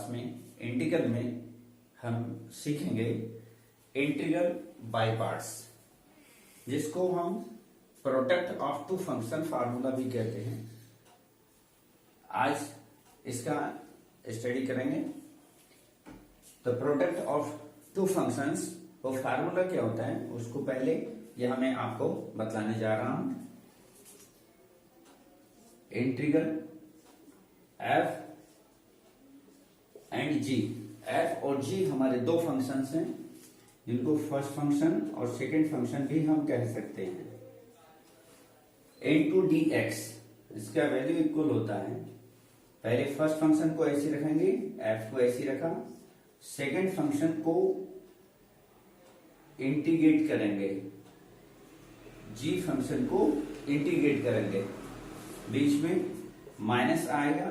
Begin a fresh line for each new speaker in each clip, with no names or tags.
Class में integral में हम सीखेंगे इंटीग्रल बाय पार्ट्स, जिसको हम product of two function formula भी कहते हैं। आज इसका स्टडी करेंगे। तो प्रोडक्ट ऑफ टू फंक्शंस वो फार्मूला क्या होता है उसको पहले यह मैं आपको बतलाने जा रहा हूं। Integral F and G, F और जी हमारे दो फंक्शंस हैं जिनको फर्स्ट फंक्शन और सेकंड फंक्शन भी हम कह सकते हैं। इनटू डी एक्स, इसका वैल्यू इक्वल होता है, पहले फर्स्ट फंक्शन को ऐसे रखेंगे, एफ को ऐसे रखा, सेकंड फंक्शन को इंटीग्रेट करेंगे, जी फंक्शन को इंटीग्रेट करेंगे, बीच में माइनस आएगा,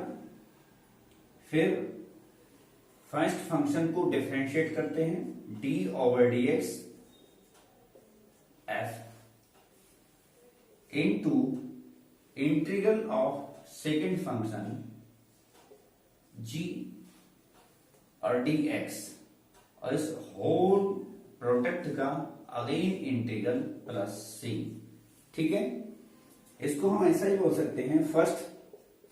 फिर फर्स्ट फंक्शन को डिफरेंशिएट करते हैं, D over D X F into integral of second function G और डी एक्स, और इस होल प्रोडक्ट का अगेन इंटीग्रल प्लस सी। ठीक है, इसको हम ऐसा ही बोल सकते हैं, फर्स्ट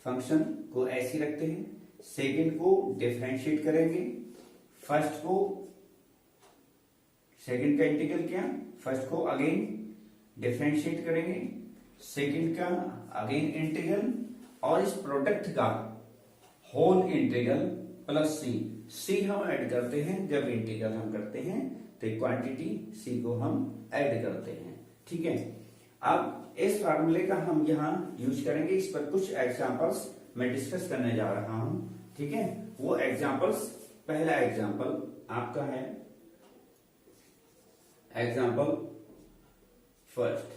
फंक्शन को ऐसे रखते हैं, सेकंड को डिफरेंशिएट करेंगे, फर्स्ट को सेकंड का इंटीग्रल किया, फर्स्ट को अगेन डिफरेंशिएट करेंगे, सेकंड का अगेन इंटीग्रल, और इस प्रोडक्ट का होल इंटीग्रल प्लस सी। सी हम ऐड करते हैं जब इंटीग्रल हम करते हैं, तो क्वांटिटी सी को हम ऐड करते हैं। ठीक है, अब इस फार्मूले का हम यहां यूज करेंगे, इस पर कुछ एग्जांपल्स मैं डिस्कस करने जा रहा हूं। ठीक है, वो एग्जांपल्स, पहला एग्जांपल आपका है एग्जांपल फर्स्ट।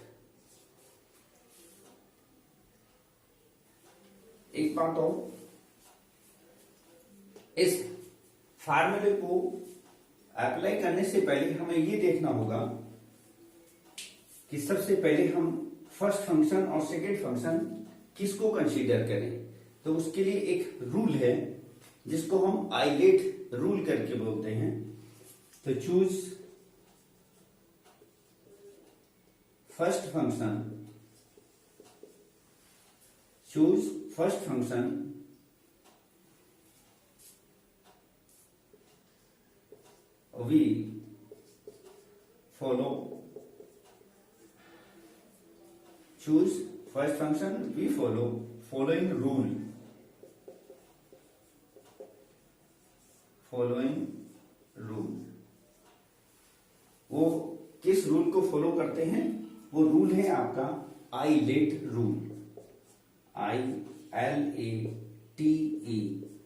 एक बात हो, इस फार्मूले को अप्लाई करने से पहले हमें ये देखना होगा कि सबसे पहले हम फर्स्ट फंक्शन और सेकंड फंक्शन किसको कंसीडर करें। तो उसके लिए एक रूल है जिसको हम आइलेट रूल करके बोलते हैं। तो choose first function, choose first function we follow, choose first function we follow following rule, following rule। वो किस रूल को फॉलो करते हैं? वो रूल है आपका ILATE rule, ILATE,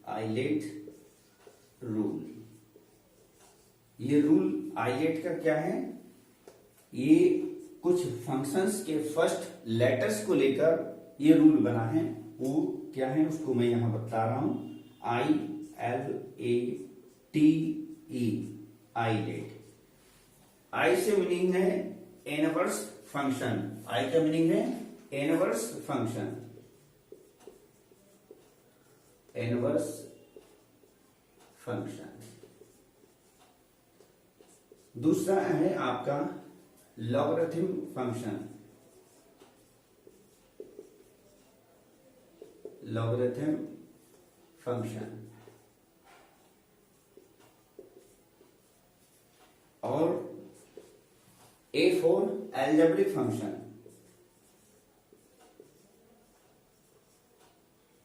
ILATE rule. ये रूल आइलेट का क्या है? ये कुछ फंक्शंस के फर्स्ट लेटर्स को लेकर ये रूल बना है। वो क्या है उसको मैं यहां बता रहा हूं, ILATE, आइलेट। आई से मीनिंग है इनवर्स फंक्शन, आई का मीनिंग है इनवर्स फंक्शन, इनवर्स फंक्शन। दूसरा है आपका लॉगरिथम फंक्शन, लॉगरिथम फंक्शन। और A for algebraic function,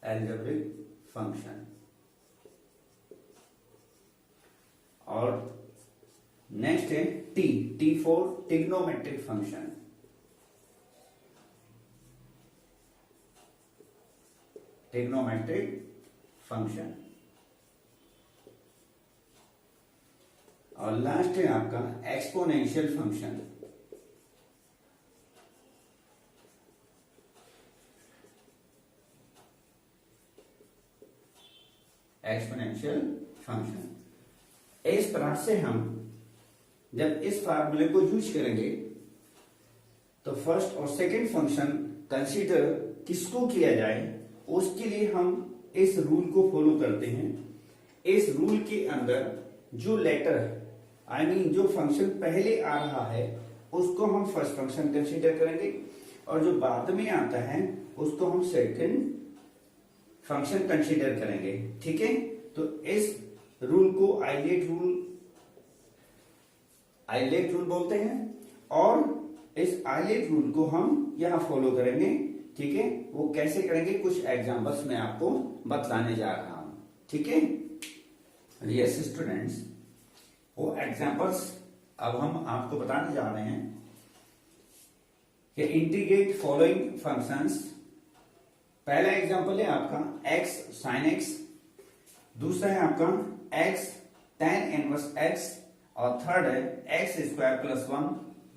algebraic function. और नेक्स्ट है T for trigonometric function, trigonometric function. और लास्ट है आपका एक्सपोनेंशियल फंक्शन, एक्सपोनेंशियल फंक्शन। इस तरह से हम जब इस फार्मूले को यूज करेंगे तो फर्स्ट और सेकंड फंक्शन कंसीडर किसको किया जाए, उसके लिए हम इस रूल को फॉलो करते हैं। इस रूल के अंदर जो लेटर आई मीन जो फंक्शन पहले आ रहा है उसको हम फर्स्ट फंक्शन कंसीडर करेंगे और जो बाद में आता है उसको हम सेकंड फंक्शन कंसीडर करेंगे। ठीक है, तो इस रूल को आइलेट रूल बोलते हैं और इस आइलेट रूल को हम यहां फॉलो करेंगे। ठीक है, वो कैसे करेंगे कुछ एग्जांपल्स में आपको बतलाने जा रहा हूं। ठीक है, यस स्टूडेंट्स, वो एग्जांपल्स अब हम आपको बताने जा रहे हैं कि इंटीग्रेट फॉलोइंग फंक्शंस। पहला एग्जांपल है आपका x sin x, दूसरा है आपका x tan इनवर्स x और थर्ड है x square plus 1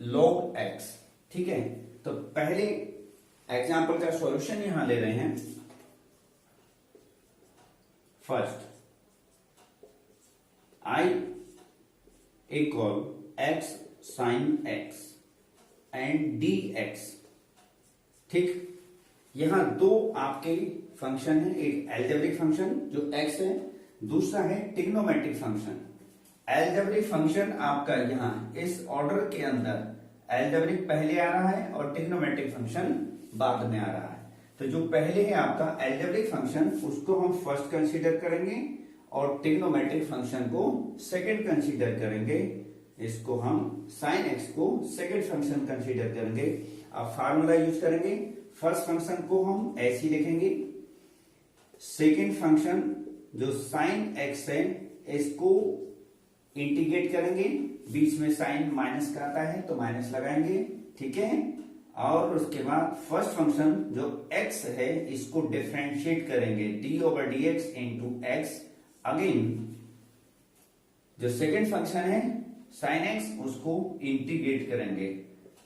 log x। ठीक है, तो पहले एग्जांपल का सॉल्यूशन यहां ले रहे हैं। First I equal x sin x and dx। ठीक, यहां दो आपके फंक्शन है, एक एल्जेब्रिक फंक्शन जो x है, दूसरा है ट्रिग्नोमेट्रिक फंक्शन। एल्जेब्रिक फंक्शन आपका यहां इस ऑर्डर के अंदर एल्जेब्रिक पहले आ रहा है और ट्रिग्नोमेट्रिक फंक्शन बाद में आ रहा है। तो जो पहले है आपका एल्जेब्रिक फंक्शन उसको हम फर्स्ट कंसीडर करेंगे और ट्रिग्नोमेट्रिक फंक्शन को सेकंड कंसीडर करेंगे। इसको हम sin x को सेकंड फंक्शन कंसीडर करेंगे। अब फार्मूला यूज करेंगे। फर्स्ट फंक्शन को हम ऐसे ही लिखेंगे, सेकंड फंक्शन जो sin x है इसको इंटीग्रेट करेंगे, बीच में साइन माइनस का आता है तो माइनस लगाएंगे। ठीक है, और उसके बाद फर्स्ट फंक्शन जो x है इसको डिफरेंशिएट करेंगे d/dx इंटू एक्स। अगेन जो सेकंड फंक्शन है sin x उसको इंटीग्रेट करेंगे,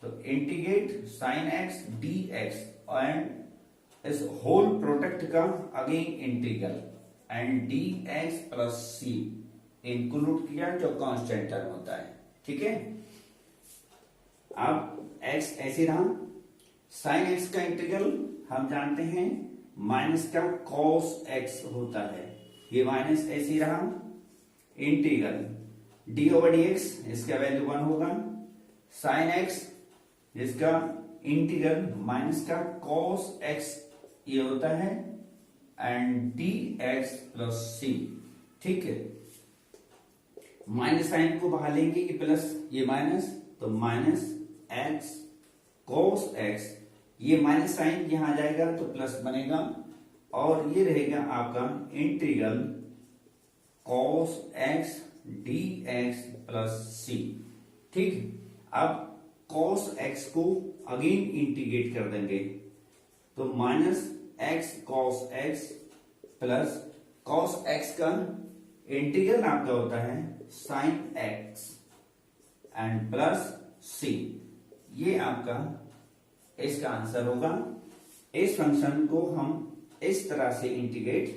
तो integrate sin x dx and इस होल प्रोडक्ट का again integral and dx plus c include किया जो कांस्टेंट टर्म होता है। ठीक है, अब x ऐसे रहा, sin x का इंटीग्रल हम जानते हैं माइनस का cos x होता है, ये माइनस ऐसे रहा, इंटीग्रल d/dx इसका वैल्यू 1 होगा, sin x जिसका इंटीग्रल माइनस का cos x ये होता है एंड dx प्लस c। ठीक है, माइनस साइन को बाहर लेंगे कि प्लस, ये माइनस तो माइनस x cos x, ये माइनस साइन यहां आ जाएगा तो प्लस बनेगा और ये रहेगा आपका integral cos x dx plus c। ठीक, अब cos x को अगेन इंटीग्रेट कर देंगे तो minus x cos x plus cos x का इंटीग्रल आपका होता है sin x and plus c। ये आपका इसका आंसर होगा। इस फंक्शन को हम इस तरह से इंटीग्रेट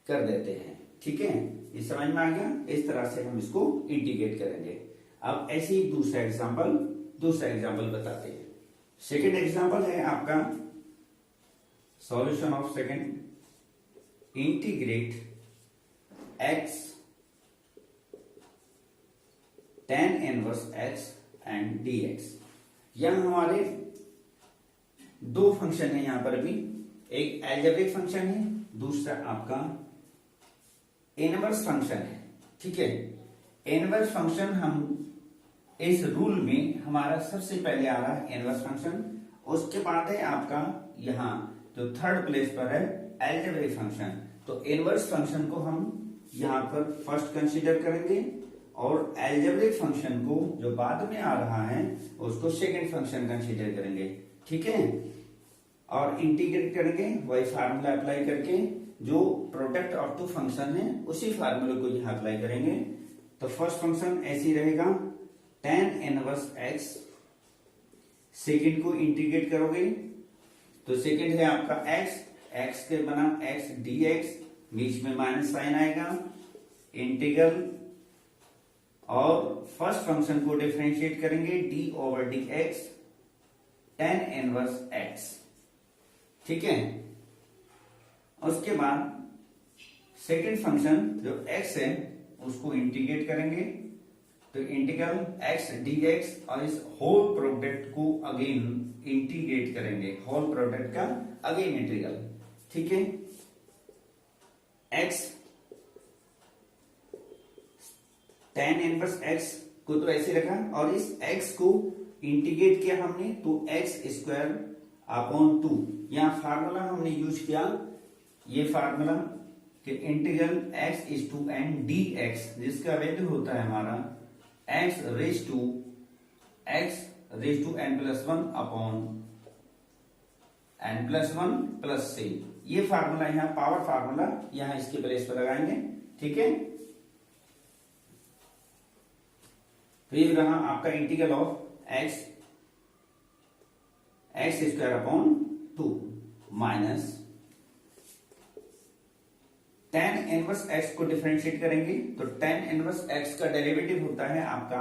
कर देते हैं। ठीक है, ये समझ में आ गया, इस तरह से हम इसको इंटीग्रेट करेंगे। अब ऐसे ही दूसरा एग्जांपल बताते हैं। सेकंड एग्जांपल है आपका solution of second, integrate x tan inverse x and dx। यहां हमारे दो फंक्शन है, यहां पर भी एक अलजेब्रिक फंक्शन है, दूसरा आपका इनवर्स फंक्शन है। ठीक है, इनवर्स फंक्शन हम इस रूल में हमारा सबसे पहले आ रहा है इनवर्स फंक्शन, उसके बाद है आपका यहां जो थर्ड प्लेस पर है अलजेब्रिक फंक्शन। तो इनवर्स फंक्शन को हम यहां पर फर्स्ट कंसीडर करेंगे और अलजेब्रिक फंक्शन को जो बाद में आ रहा है उसको सेकंड फंक्शन कंसीडर करेंगे। ठीक है, और इंटीग्रेट करेंगे वही फार्मूला अप्लाई करके, जो प्रोडक्ट ऑफ टू फंक्शन है उसी फार्मूले को यहां अप्लाई करेंगे। तो फर्स्ट फंक्शन ऐसे रहेगा tan इनवर्स x, सेकंड को इंटीग्रेट करोगे तो सेकंड है आपका x के बना x dx, बीच में माइनस साइन आएगा, इंटीग्रल, और फर्स्ट फंक्शन को डिफरेंशिएट करेंगे d/dx tan इनवर्स x। ठीक है, उसके बाद सेकेंड फंक्शन जो x है उसको इंटीग्रेट करेंगे, तो इंटीग्रल x dx और इस होल प्रोडक्ट को अगेन इंटीग्रेट करेंगे, होल प्रोडक्ट का अगेन इंटीग्रल। ठीक है, x tan इनवर्स x को तो ऐसे रखा और इस x को इंटीग्रेट किया हमने तो x स्क्वायर अपॉन 2। यहां फार्मूला हमने यूज किया, ये फार्मूला कि integral x is to N D X, जिसका वैल्यू होता है हमारा x raise to n plus one upon n plus one plus c। ये फार्मूला यहाँ पावर फार्मूला यहाँ इसके प्लेस पर लगाएंगे। ठीक है, तो ये रहा आपका integral of x square upon 2 minus tan inverse x को डिफरेंशिएट करेंगे तो tan इनवर्स x का डेरिवेटिव होता है आपका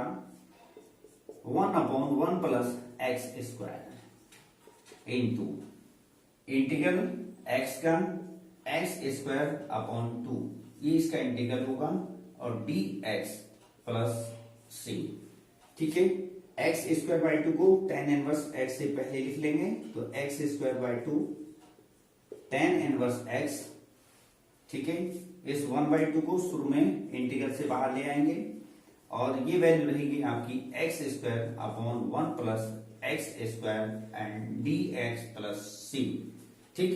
1 upon 1 plus X square into integral x का x स्क्वायर अपॉन 2, ये इसका इंटीग्रल होगा और dx प्लस c। ठीक है, x स्क्वायर बाई 2 को tan इनवर्स x से पहले लिख लेंगे तो x square by 2 tan inverse x। ठीक है, इस 1/2 को शुरू में इंटीग्रल से बाहर ले आएंगे और ये वैल्यू रहेगी आपकी x square upon 1 plus X square and D X plus C. ठीक,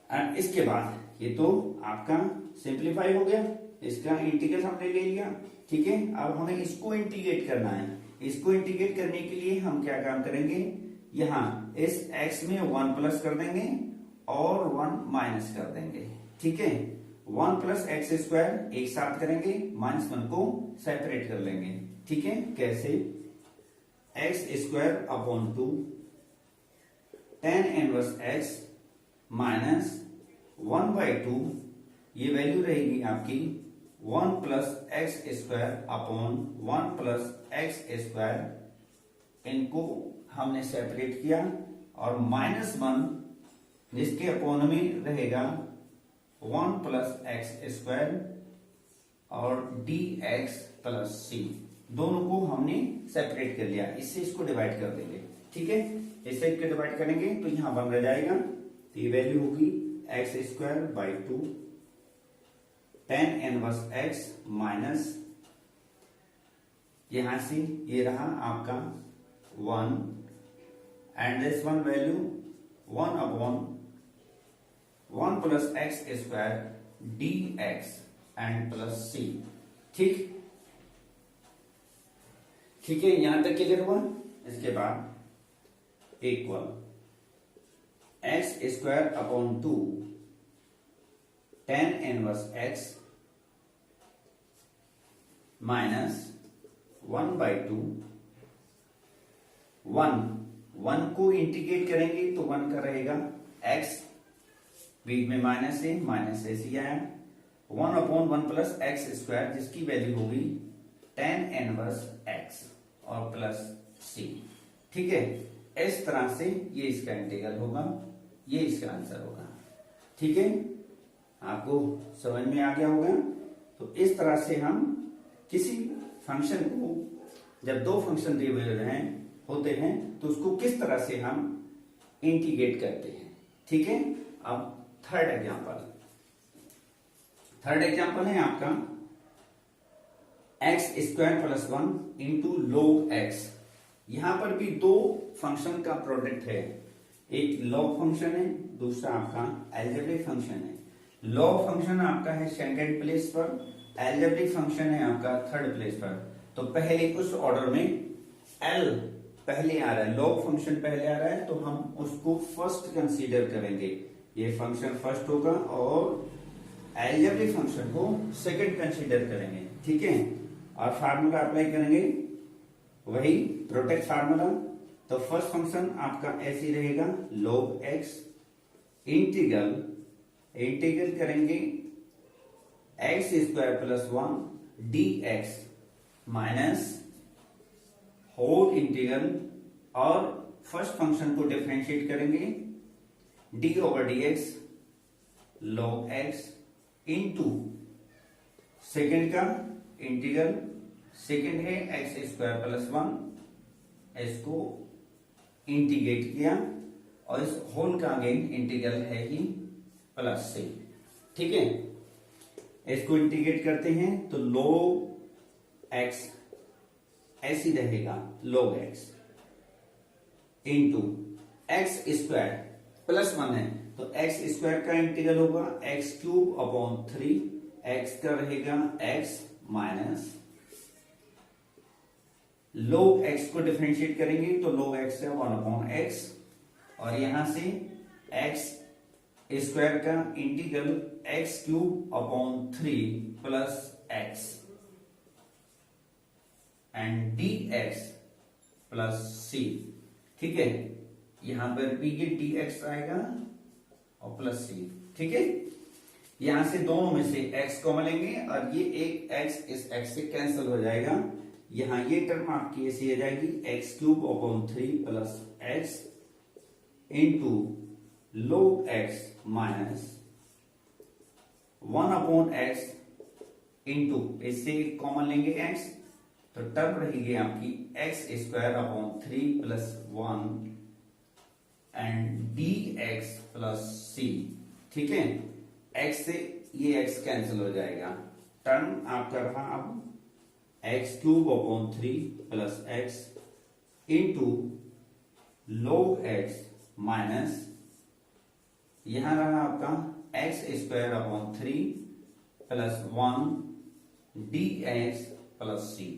एंड इसके बाद ये तो आपका सिंप्लीफाई हो गया, इसका इंटीग्रल हमने ले लिया। ठीक है, अब हमें इसको इंटीग्रेट करना है। इसको इंटीग्रेट करने के लिए हम क्या काम करेंगे, यहाँ इस x में 1 प्लस कर देंगे और 1 माइनस कर देंगे। ठीक है, 1 प्लस एक्स स्क्वायर एक साथ करेंगे, माइनस 1 को सेपरेट कर लेंगे। ठीक है, कैसे, x square upon 2 tan inverse x minus 1/2, ये वैल्यू रहेगी आपकी 1 plus X square upon 1 plus X square. इनको हमने सेपरेट किया और माइनस 1 जिसके अपॉन में रहेगा 1 प्लस एक्स स्क्वायर और डी एक्स प्लस सी, दोनों को हमने सेपरेट कर लिया। इससे इसको डिवाइड कर देंगे। ठीक है, इससे इसको डिवाइड करेंगे तो यहां 1 रह जाएगा, तो ये वैल्यू होगी X square by 2 tan inverse X minus यहां से ये रहा आपका 1 and this one value 1 upon 1 plus X square D X and plus C. ठीक, ठीक है, यहां तक क्लियर हुआ। इसके बाद equal X square upon 2 tan inverse X minus 1/2 1 को इंटीग्रेट करेंगे तो 1 का रहेगा x, बीच में माइनस है, माइनस ऐसे आया 1 अपॉन 1 प्लस एक्स स्क्वायर जिसकी वैल्यू होगी tan इनवर्स x और प्लस c। ठीक है, इस तरह से ये इसका इंटीग्रल होगा, ये इसका आंसर होगा। ठीक है, आपको समझ में आ गया होगा। तो इस तरह से हम किसी फंक्शन को, जब दो फंक्शन दिए हुए होते हैं तो उसको किस तरह से हम इंटीग्रेट करते हैं। ठीक है, अब थर्ड एग्जांपल है आपका X square plus 1 into log x। यहां पर भी दो फंक्शन का प्रोडक्ट है, एक log फंक्शन है, दूसरा आपका अलजेब्रिक फंक्शन है। log फंक्शन आपका है सेकंड प्लेस पर, अलजेब्रिक फंक्शन है आपका थर्ड प्लेस पर। तो पहले उस ऑर्डर में L पहले आ रहा है, log फंक्शन पहले आ रहा है तो हम उसको फर्स्ट कंसीडर करेंगे, ये फंक्शन फर्स्ट होगा और अलजेब्रिक फंक्शन को सेकंड कंसीडर करेंगे। ठीक है, और फार्मूला अप्लाई करेंगे वही प्रोडक्ट फार्मूला। तो फर्स्ट फंक्शन आपका ऐसे रहेगा log x इंटीग्रल करेंगे X square plus 1 D X minus whole integral, और फर्स्ट फंक्शन को डिफरेंशिएट करेंगे D over D X log x into second का इंटीग्रल, सेकेंड है एक्स स्क्वायर प्लस 1, इसको इंटीग्रेट किया और इस होल का अगेन इंटीग्रल है ही प्लस से। ठीक है, इसको इंटीग्रेट करते हैं तो log x ऐसी रहेगा, log x into x square plus 1 है तो एक्स स्क्वायर का इंटीग्रल होगा एक्स क्यूब अपॉन 3, एक्स का रहेगा x माइनस log x को डिफरेंशिएट करेंगे तो log x है 1 अपॉन एक्स, और यहां से एक्स स्क्वायर का integral X cube upon 3 plus X and D X plus C. ठीक है, यहां पर भी ये डी एक्स आएगा और प्लस सी। ठीक है, यहां से दोनों में से x कॉमन लेंगे और ये एक x इस x से कैंसिल हो जाएगा। यहां ये टर्म आपकी ऐसी आ जाएगी X cube upon 3 plus X into log x minus 1 upon X into इससे कॉमन लेंगे x तो टर्म रहेगी आपकी X square upon 3 plus 1 and D X plus C. ठीक है, x से ये x कैंसिल हो जाएगा, टर्म आपका रहा अब X cube upon 3 plus X into log x minus यहां रहा आपका X square upon 3 plus 1 D X plus C.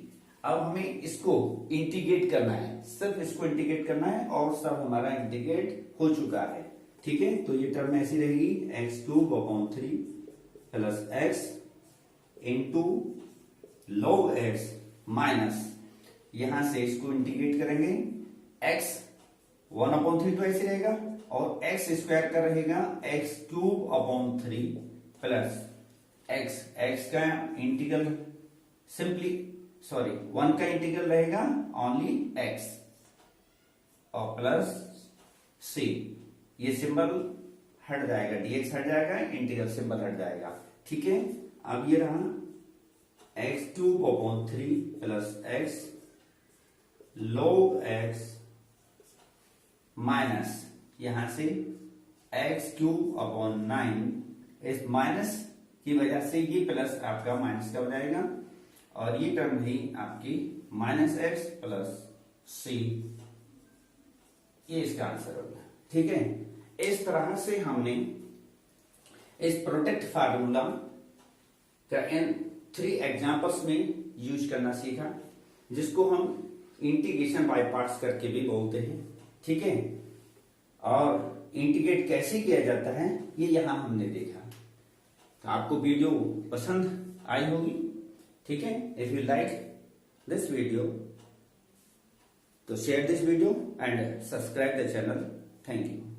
अब हमें इसको इंटीग्रेट करना है, सिर्फ इसको इंटीग्रेट करना है और सब हमारा इंटीग्रेट हो चुका है। ठीक है, तो ये टर्म ऐसी रहेगी x cube upon 3 plus X into log x minus यहां से इसको इंटीग्रेट करेंगे x 1 अपॉन 3 तो ऐसे रहेगा और एक्स स्क्वायर का रहेगा x cube upon 3 plus x का इंटीग्रल सिंपली 1 का इंटीग्रल रहेगा ओनली x और प्लस c, ये सिंबल हट जाएगा, dx हट जाएगा, इंटीग्रल सिंबल हट जाएगा। ठीक है, अब ये रहा x cube upon 3 plus x log x minus यहां से एक्स क्यूब अपॉन 9, इस माइनस की वजह से ये प्लस आपका माइनस का हो जाएगा और ये टर्म भी आपकी माइनस एक्स प्लस सी, ये इसका आंसर होगा। ठीक है, इस तरह से हमने इस प्रोडक्ट फार्मूला का इन 3 एग्जांपल्स में यूज करना सीखा, जिसको हम इंटीग्रेशन बाय पार्ट्स करके भी बोलते हैं। ठीक है, और इंटीग्रेट कैसे किया जाता है ये यहां हमने देखा। तो आपको वीडियो पसंद आई होगी। ठीक है, if you like this video तो share this video and subscribe the channel. Thank you.